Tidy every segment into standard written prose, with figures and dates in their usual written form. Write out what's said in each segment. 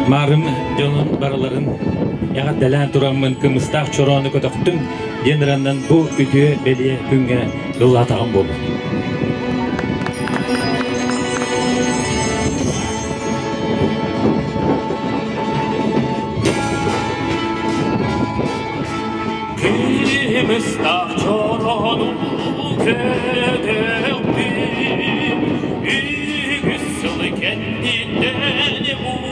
Marım yolun baraların yağa delen duramın kımıstaq çoronu kötöktüm denirenden bu ütüye beliye günge yollatağım boldu. Kımıstaq çoronu kötöktüm ügüssülı kendinden bu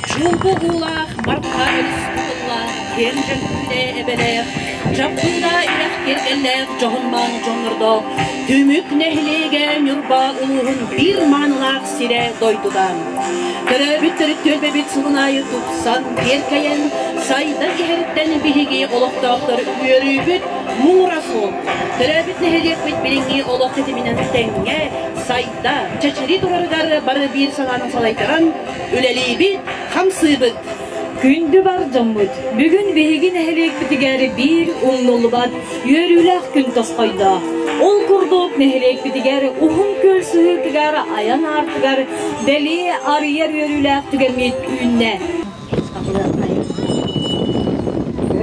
Çulbuğullah, marka ölüstüdüllah, kercekünde ebeleyek, Çapkında irak kerkelek, çoğunman çoğunurdu, tümük nehlige mürba uluğun bir manılak sire doydudan. Köröbüttürük tölbebit sılınayı tutsan, yerkeyen, sayda iheritten bihigi oluqtağdır, üyörübüt muğrasul. Köröbüt nehliyek bit bilingi oluq tetiminen tenge, sayda, çeçiri durarıgar barı bir sananın salaytaran, üleli bit, hamsı bit. Күндü бар жаммыт. Бүгін бейгін әхелек бітігәрі бір оңнолы бат, үйеріләк күн тосқайда. Ол күрдік нәхелек бітігәрі ұхын көлсігі тігәрі аян артығәрі бәлі арыяр үйеріләк түгәмет үйінне.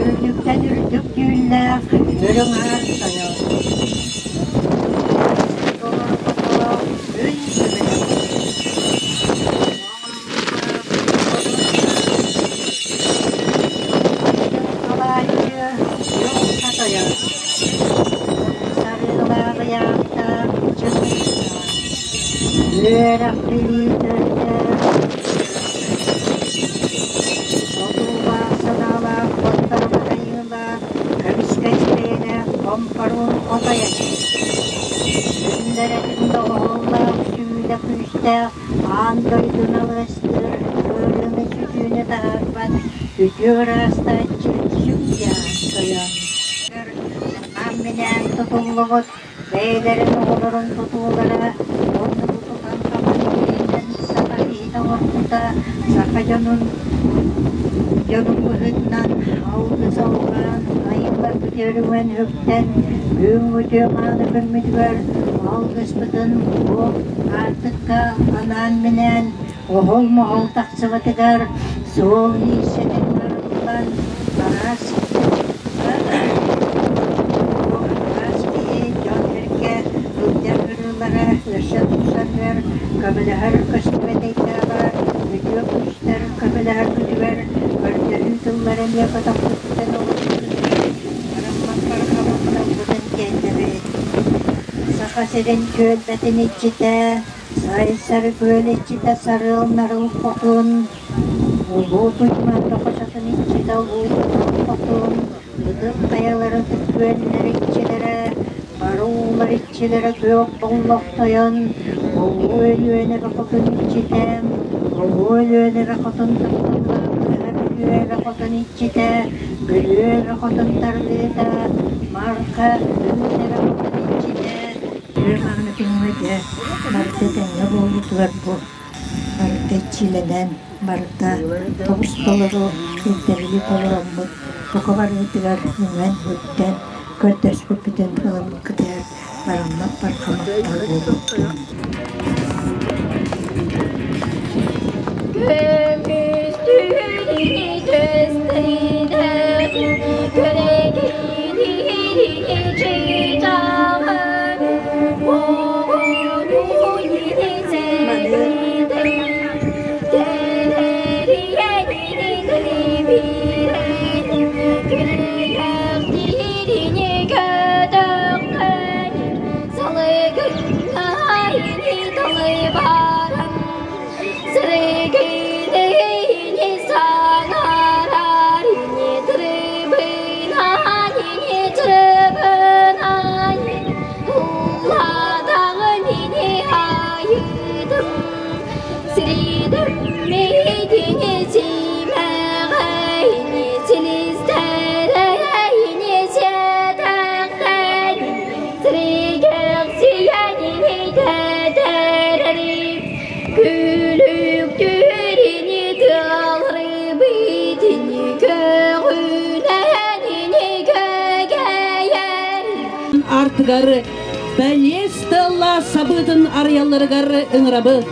Örgükten ürdük güller, örüm ağaçları. Dolar fotoğraf, ün sürüyor. Kolaycı, yol satıyor. Sarılar yağda, çıkmışlar. Yürek bildirdi. Otuva sadalar, kotlarına ayırlar. Kıvışkaçlarına komparun odaya. Günlerimde oğullar, suyla kuşta, andoyduna ıstır, ölümü sütüne dağıtmak, gücü rasta çirkşük yaşayan. Amminen tutulluğut, beylerin oğulların tutulları, onu tutulan kapanıyla sarayda ortada, sakacanın Yanımızdan aldı savran, ayıklar biterüven hökten, gün ucağını bilmediler, algıspıdın bu artıkka anan minen, oğul muğul taksıvatıgar, soğul hissetin varlıktan, aras ki can verke, hüdder hürülara, yaşa tutsarlar, kabilahar kısmeteytalar, video kuşlar, kabilahar güdüver, Yılların yakada fırsatın oluşturdu. Arammaklar kabukta budun kendiri. Sakasırın kölbetin içinde, sarı göl içinde sarıl narıl kokun. Ulu duyman dokuşatın içinde ulu kokun. Gıdık kayaların tütüvenler içilere, baruğlar içilere gök bolluktayan. Ulu ölüğüne kokun içinde, ulu ölüğüne kokun tıktılar. Rakotun içinde, gülü rakotun tarlıydı, marka gülü rakotun içinde. Bir anı bilmedi, marketen ne boğuldular bu. Marka çileden, marka tavus doluğu, bildirili doluğu. Bu kadar ödüler, hemen ödden, gördüş öpüden kalamı kadar, baranmak barkamaklar oldu. Artıgarı, Belestella sabıdın arayallarıgarı ıngırabı.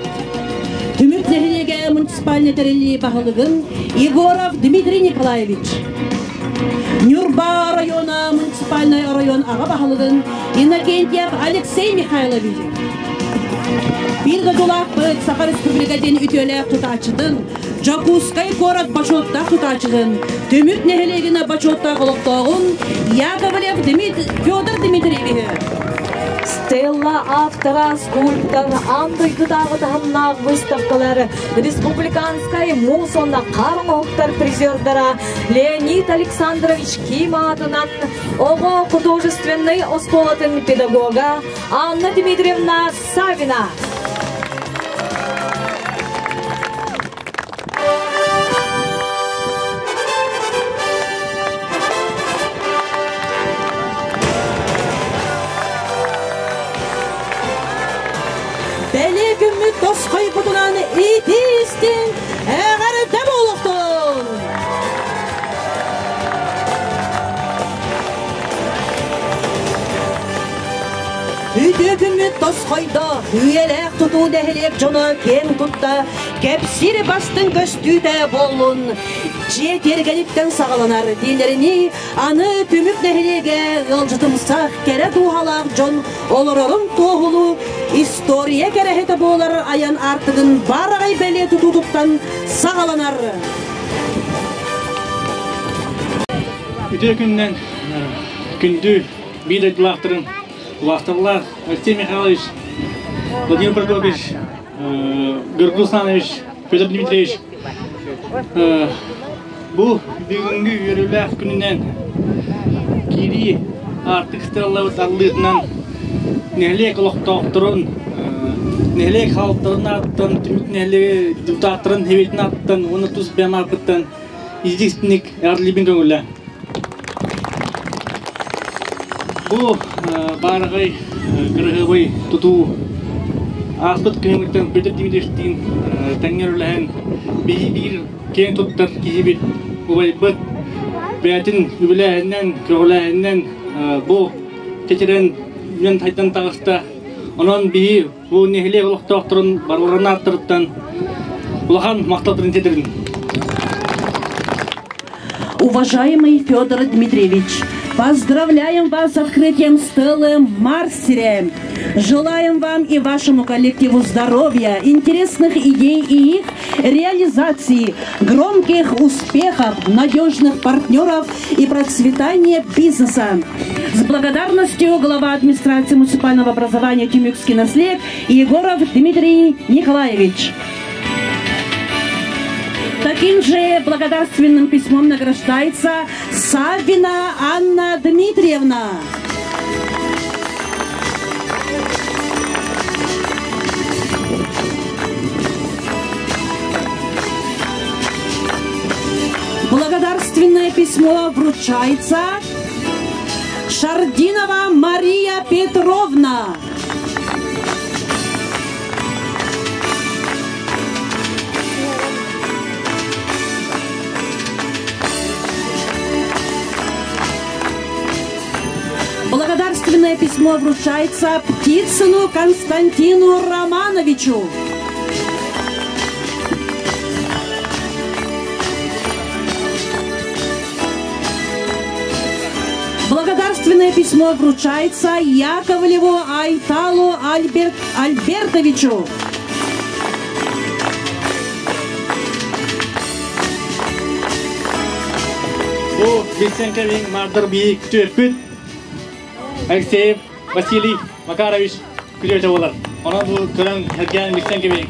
Tümük Zehirege municipalne terili bahalıgın Yegorov Dmitri Nikolaevich. Nurba rayona municipalne rayon ağa bahalıgın Inokentyev Alexey Mikhailovich. Bir gadolak bıt Sakha Respublikaden ütölep tutaçıdın. Jakuskay город Бачотта tutaçıdın. Tümük nehilegine Бачотта kılıktağın Яковлев Федор Дмитриевич. Стелла автора скульптор андойдудағы тағымнақ выставкалары республиканскай мусонда қармауқтар призердара Леонид Александрович Ким атынан оғы художественный осполатын педагога Анна Дмитриевна Савина. Beli gümmük doskay kudulan iti istin, eğer de boluktun. Үдөгүмүт тоскойдо, үйелек тутуу дехелек жоно кен тутта, кепсир бастын көстүүтэ болун, же тергениттен сагаланар дейлерини, аны түмүк дехелеге ылжытымсак кере туухалак жон, олорорун тоғулу, история керехете болар аян артыгын барагай беле тутутуктан сагаланар. Үтө күннен күндү бейді дұлақтырын Улақтырлар Алексей Михайлович, Владимир Прокопьевич, Георгий Русланович, Петр Дмитриевич. Бұл бүгінгі өріләқ күнінен кири артық стеллавыт арлығынан нәлек ұлықтауқтырын, нәлек халықтарын аттан, түмік нәлек депутаттырын хеветін аттан, оны тұз бәм арпыттан издекстінік әрлебін көңілі. Бұл барығай кірғыбай тұту аспыт көңілден Петр Дмитриевичтің тәңер үләхін бейбір кен тұттар кейбір ұбай бұт бәтін үбіләхіннен, көғіләхіннен бұл кетерен мен тайтан тағыста онын бейі бұл нехіле ұлықтауқтырын барларына арттырыптан ұлахан мақталтырын тедірін. Уважаемый Федор Дмитриевич, поздравляем вас с открытием стелы Марсере. Желаем вам и вашему коллективу здоровья, интересных идей и их реализации, громких успехов, надежных партнеров и процветания бизнеса. С благодарностью глава администрации муниципального образования Тюмюкский наслед Егоров Дмитрий Николаевич. Таким же благодарственным письмом награждается Савина Анна Дмитриевна. Благодарственное письмо вручается Шардинова Мария Петровна. Благодарственное письмо вручается Птицыну Константину Романовичу. Благодарственное письмо вручается Яковлеву Айталу Альбертовичу. Бұл Бесенковин Мардыр Бейік Түрпіт Алексеев Василий Макарович күдерді болар. Онан бұл көрін әрген Бесенковин.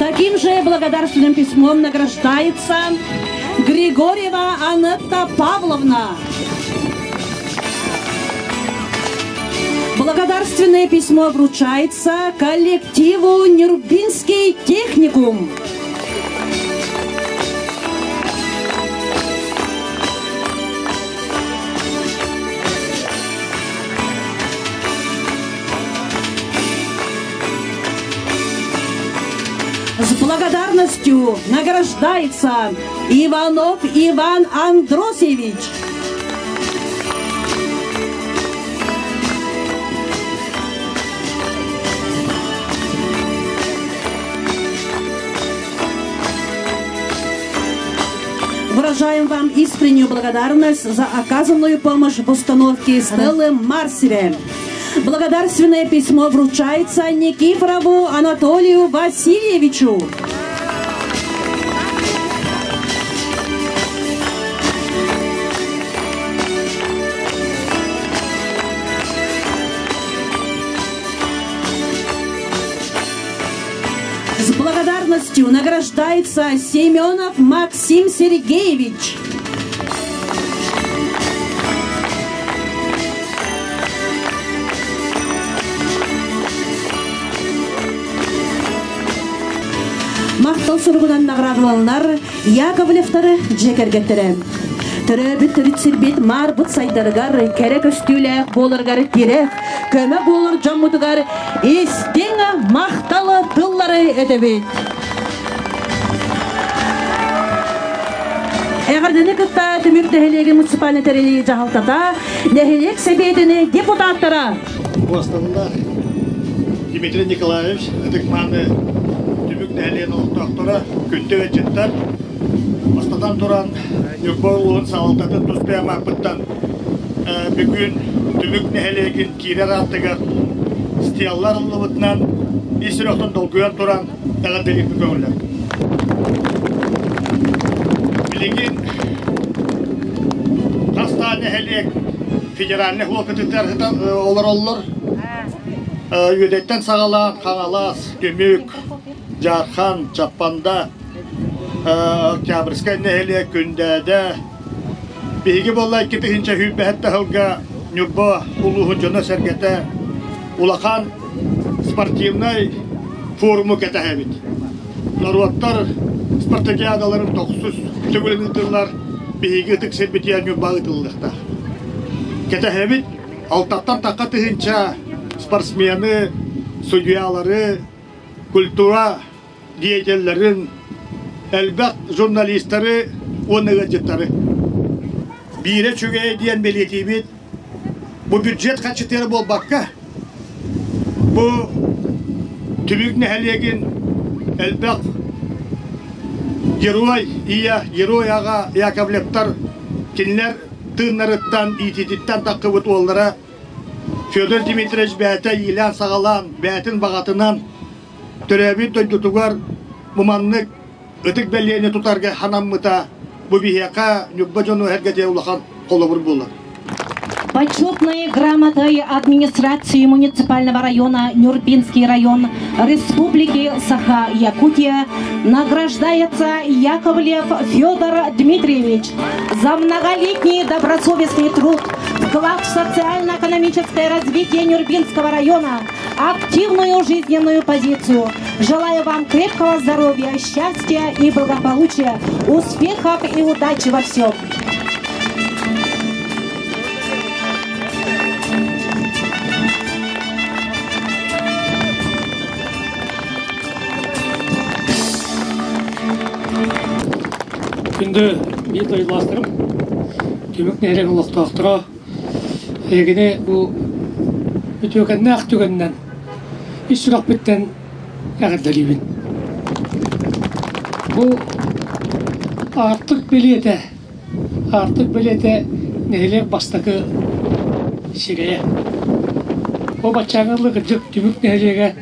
Таким же благодарственным письмом награждается Григорьева Анетта Павловна. Благодарственное письмо вручается коллективу Нюрбинский техникум. С благодарностью награждается Иванов Иван Андросевич. Выражаем вам искреннюю благодарность за оказанную помощь в установке стелы Марсере. Благодарственное письмо вручается Никифорову Анатолию Васильевичу. С благодарностью награждается Семенов Максим Сергеевич. Мақтал сұрғыдан нағырағыланлар Яковлевтары жекергеттері. Түрі бүттіріт сірбет мар бұт сайдарығар, керек өстілі болырғар керек, көмі болыр жаммутығар, естеңі мақталы тыллары әдебет. Эгердени кытта Түмүк Нехилеги муниципальный терени жахалтата Нехилек себетини депутаттара. Бастығында Дмитрий Николаевич, Эдекманы Түмүк Нехилегин олықтақтары күнді өтчеттар. Бастадан туран Нюрбоулуын сағалтаты тұспияма бұттан бүгін Түмүк Нехилегин кирер аттығар стияллар ұлыбытынан исіріқтің долгуян туран әғадделік бүкөңілер. Билигин Таста Нехилег федеральный хулокытыктар олар Үйедеттен сағалан, Қаңалас, Түмүк, Жархан, Чаппанда, Октябрьская Нехилег күндәді биги боллай китихинче хүббәһәттә хылга Нюрбо улуһу жона сәргәтә улахан спортивный форуму кәтәһәбит. Наруаттар спартакиадаларын 900 төгүлгәнләр биги тиксел битә Нюрбо итылдыкта. Кәтәһәбит алтаттан таққа тихинче спортсмены, судьялары, культура деятельләрен, әлбәт журналистлары, оныгы жеттары. Бире чүгәй диен белетибит. Бу бюджет качытары болбакка. Бу Түмүк Нехилегин әлбәт герой ага Яковлевтар кинләр тыннарыттан, итититтан таққыбыт оллара Федор Дмитриевич бәті елен сағалан, бәтін бағатынан түрәбі төндітуғар мұманлық өтік бәлейіне тұтарға ханаммыта бұ бейеқа нүбба жону әргеде ұлақан қолыбыр болды. Почетной грамотой администрации муниципального района Нюрбинский район Республики Саха-Якутия награждается Яковлев Федор Дмитриевич за многолетний добросовестный труд, вклад в социально-экономическое развитие Нюрбинского района, активную жизненную позицию. Желаю вам крепкого здоровья, счастья и благополучия, успехов и удачи во всем. Күнді бет ойластырым, Түмүк Нехилег олықтақтыра, егіне бұл өтөкәнне ақ түгеннен, еш сұрақ біттен әғірдәлейбін. Бұл артық білеті Нехилег бастықы шегея. О бачаңырлығы жүк Түмүк Нехилеге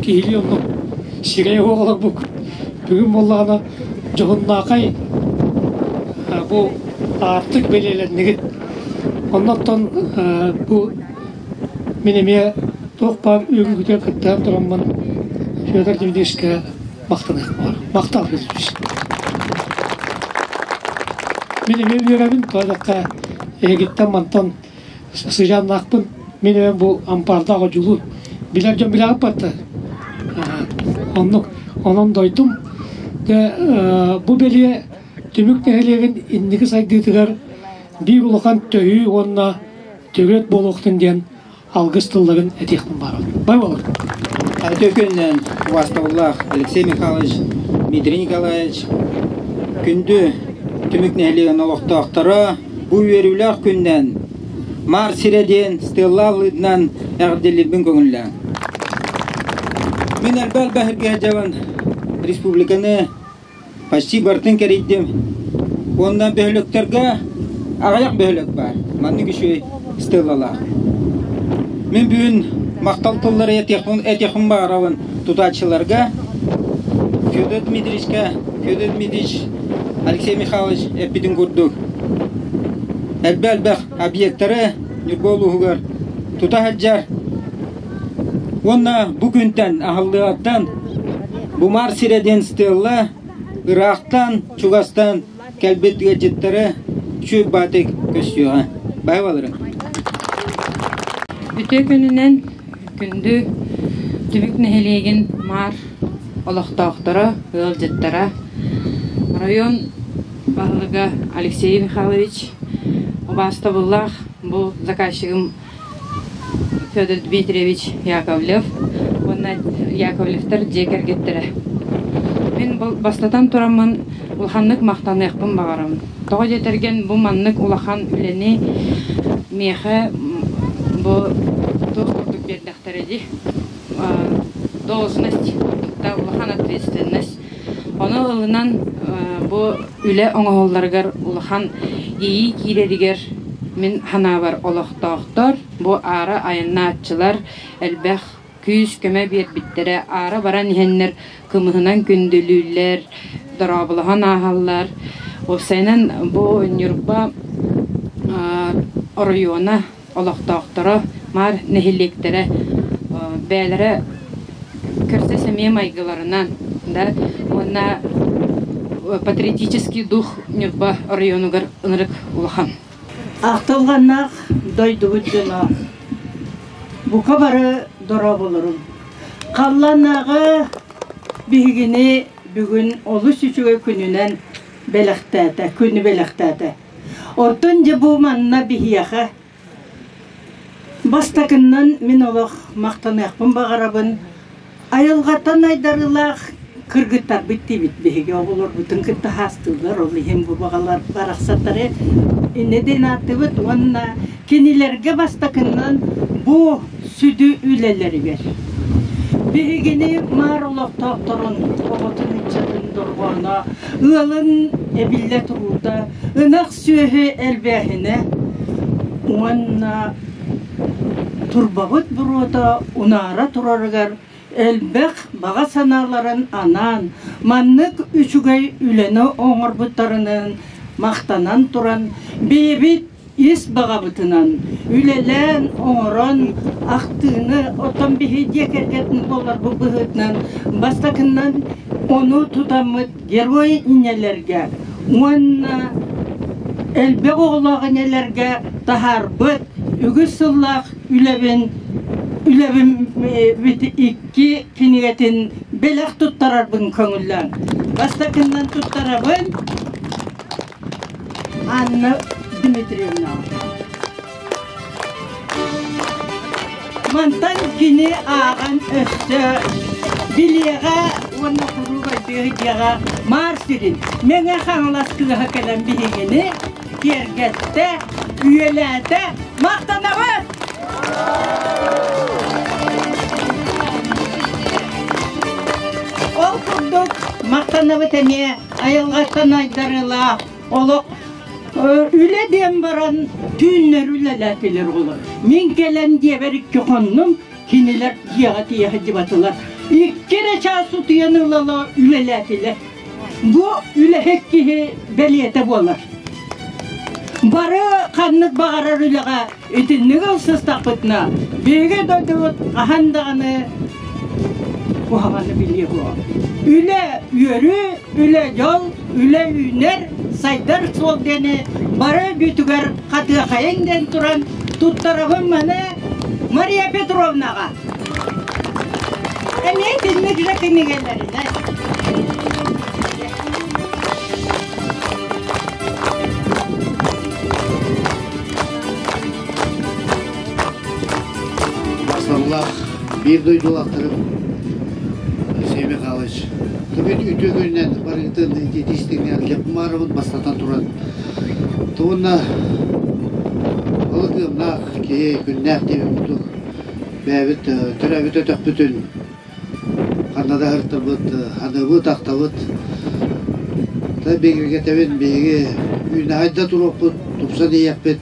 кейлі олық шегея оғылық бұл. Бүгін болағына жоғыннақай bu artık belirlendik. Ondan bu menime toqpam öngüde kıttam duramman. Fedor Dmitриевичке maqtanıq var. Maqtal bezmiş. Menime öğrenin toydaqqa egittem manton sıcan naqpın. Menime bu ampardağı julu bilarjon bilaqıp battı. Onun doydum. Bu beliye Түмүк Нехилегин индики сайдыдыгар bir улахан төйü онна төгөт болуқтын ден алгыстылығын әтекпін бар. Бай болыр. Төкөннен Вастауллах Алексей Михайлович, Дмитрий Николаевич күнді Түмүк Нехилегин олықтақтары бұл өрілер күннен Мар Сиреден Стеллалыдынан әғірделербін көңілі. Мен әлбәл бәхірге жауан республиканы почти бартын керейдім. Ondan böhlüklerge ağayak böhlük var. Manlı güçü Стеллалар. Men bugün maqtal tolları etiyakın bağıravın tutaçılarga Fedor Dmitриевич, Alexey Mikhailovich epidin gördük. Elbel obyektleri Nürboluğugar tutahaccar. Ona bugünden ahıllığattan bu Marsireden Stella Irak'tan, Çugas'tan kelbet gadgetleri şu batık köşüyor. Bayvaları. Bütün gününden gündü Түмүк Нехилегин мар олохтоохтора, ылжыттара район баһылыга Алексей Михайлович Убастабуллах бу заказчигим Федор Дмитриевич Яковлев. Онна Яковлевтер жекергеттире. Мен бастатан тураммын улханнык мактаны якпын багарам. тоҕо жетерген бу маннык улахан үлени меха бу тоқтук бердахтареди должность та улахан ответственность оны ылынан бу үле оңолларгар улахан ии киредигер мен ханабар олохтоохтор бу ара айыннаатчылар элбэх күз көмө биэрбиттере ара баран иһеннер кымыһынан күндүлүүлэр дорабылахан аһаллар опсайнан бу нюрба района олохтоохторо мар нехиллектере бээлере кырса семья майгыларынан да онна патриотический дух нюрба районугар ынырык улахан Ақталғаннақ дойды өттіна. Бұқа бары дора болырым. Қалланағы бігіне бүгін олы сүчіге күнінен бәліқтәті, күні бәліқтәті. Оттын же бұл манына бігияға. Бастакыннан мен олық мақтанақпын бағарабын. Айылғаттан айдарылақ кыргыттар бітті бітбеге оғылыр бұтын күтті хастылар. Ол ем бұл бағалар барақсаттары. Неден атыбыт онна кенилерге бастакыннан бу сүдү үлелери бер. Бегени марулок тоқторун оғытын ичатын дұрғана, ылын эбилле тұруда, ынақ сүйі әлбәхіне, онна турбабыт бұруда унара тұрарығар, әлбәқ баға саналарын анан, маннык үчүгай үлені оңыр бұттарының мақтанан туран, бейбит ес бағабытынан, үлелен, оңыран, ақтыны, отан бейі декергетін болар бұл бұғытынан, бастакынан оны тұтамыд герой инелерге, онна әлбек оғылағы нелерге тахар бұд, үгіз сыллақ үлебін біті икки кенегетін белек тұттарарбын көңіллән. Бастакынан тұттарабын Анна Дмитриевна. Мантан кини аған өсті билеға оны құруға бейдеға марсирин. Менге қаңыласкыға кәлем бейгені кергетті, үйеләді, мақтанабы! Ол құрдық мақтанабы тәне айылғаттан айдарыла олық үледен баран түйінлер үлеләтілер олар. Мен келен де бір ikki қонным, кенелер жияға тияғы дебатылар. Иккере часу түйені ұлала үлеләтілер. Бұ үлехеккеге бәлиеті болар. Бары қаннық бағарар үлеға өтіннігі ұлсыстақ бұтына. Беге дөді бұт қағандағаны бұғағаны біле бұға. Үле үйері, үле жол, үле үйнер, сайдар сол дені бары бүтігер қатыға қайыңден тұран тұттарығын маны Мария Петровнаға. Әне білмек жәкемегелеріне. Бастарлақ bir duyduğulatırım Sevme Kalış. Tabii ütü gününden barıntığında yetiştiğini yapım arabın bastatan turan. Tuğunna alıkımna ki günler devi mutluk. Bäbit türäbit ötök bütün. Kanada hırtıbıt, hanıbıt aktabıt. Tabii begirge tebin begi üyüne hayda turoput, tupsa diyekbit.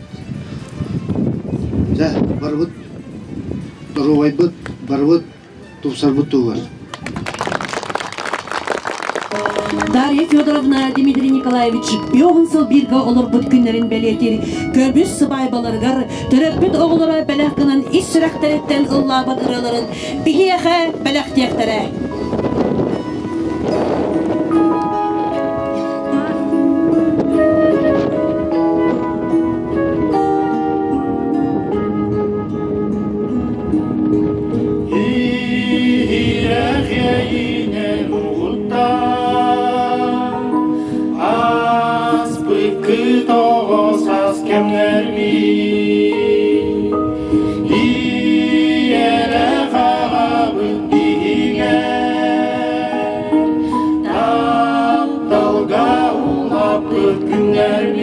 Barbıt, duruvaybıt, barbıt, tupsarbıt tuğar. Дарья Федоровна, Дмитрий Николаевич, yoğunsal birge olur bu günlerin belirtir. Körbüs sıbaybalargar, töröpbüt oğullara belakının iş sürekteretten ıllabat ıraların, bihiyehe belak diyektere. Günler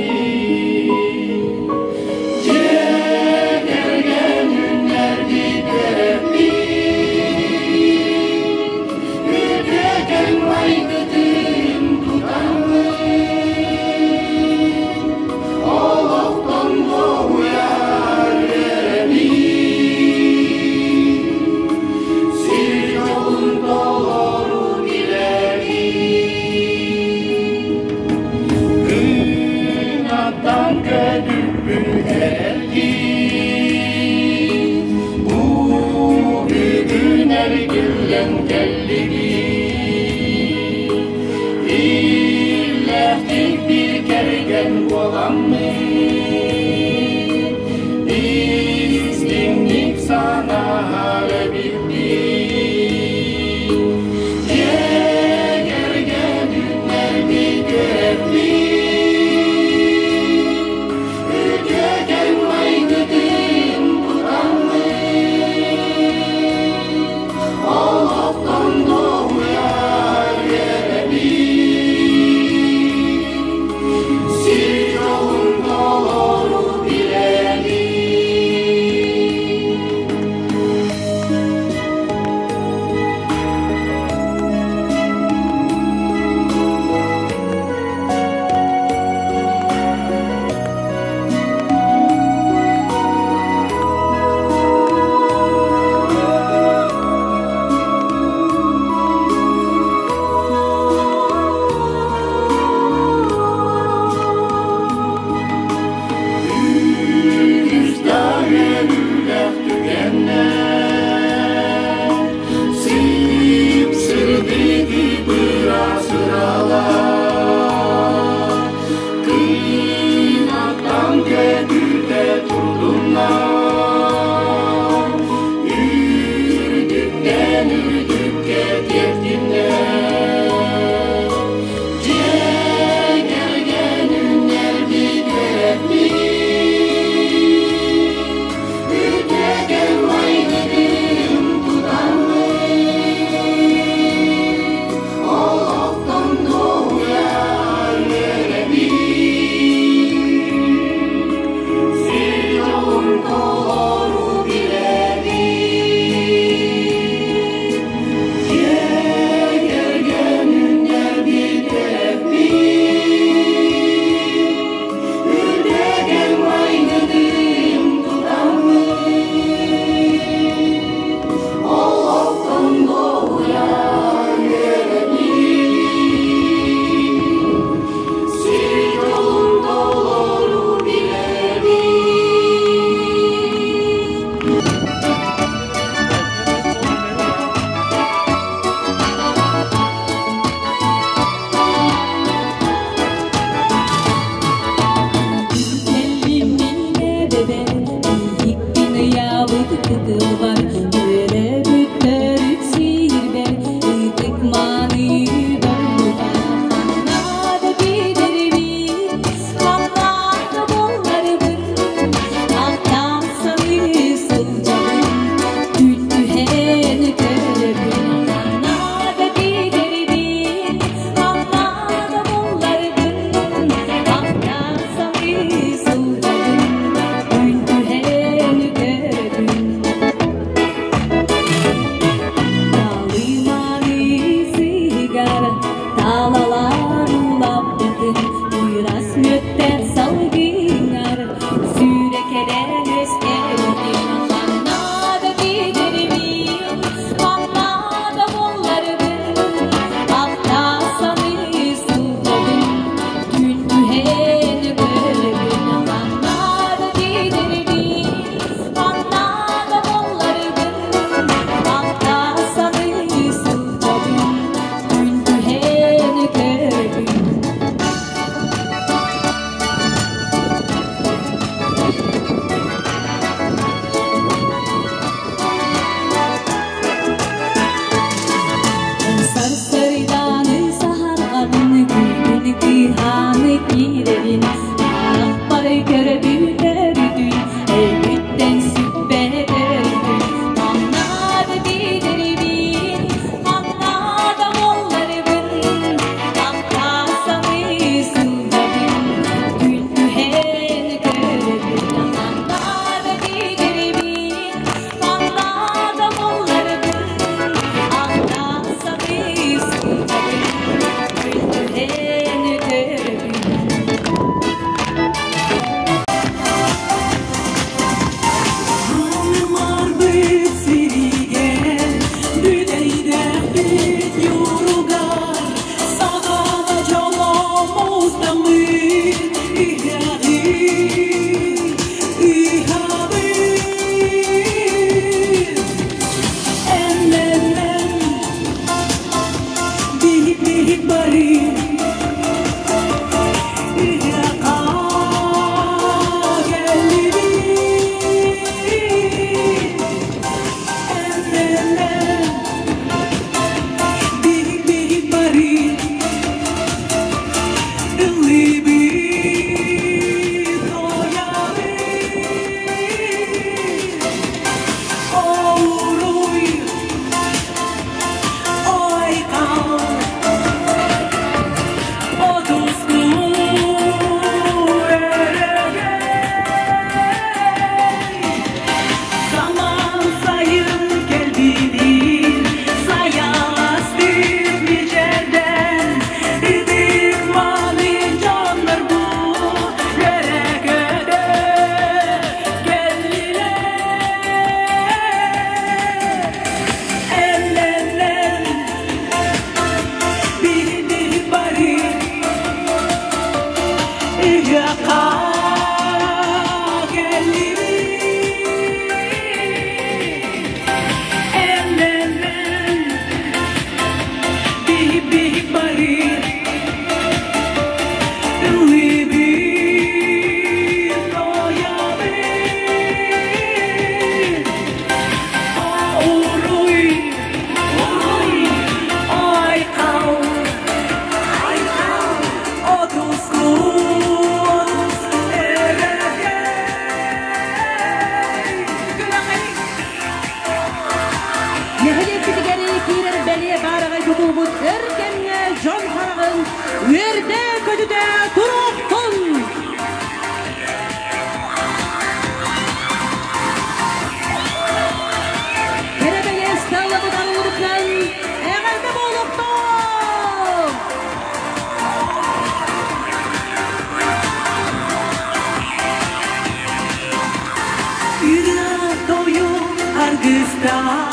Üsta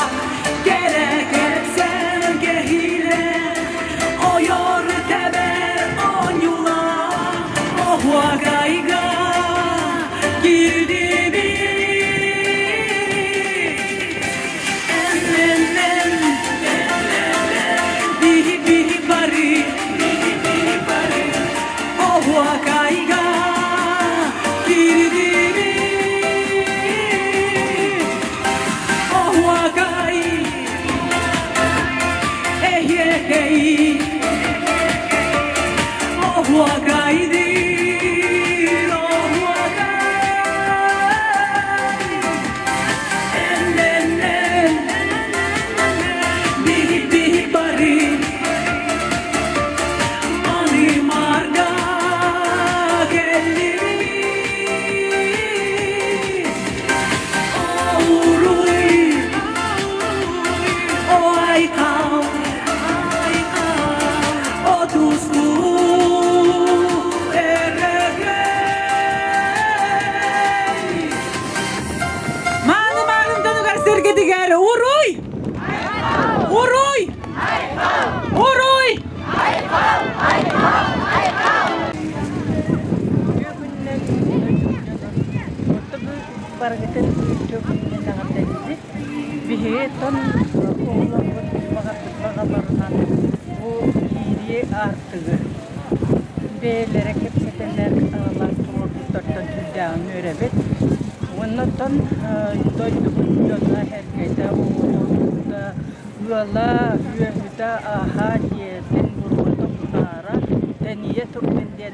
gerek etsen gehile o yor teber on yula o vakayga girdi bir enden bir bari o vakayga girdi Biheton oğlan bagalarından bu iyiliği artığı. Beylere kepsetenler ağlar tuğurluklardan tüldağın örebet. Ondan doyduk yolla herkese oğulda yolla üyehüde aha diyetin vurmadı bunlara. Deniye topenden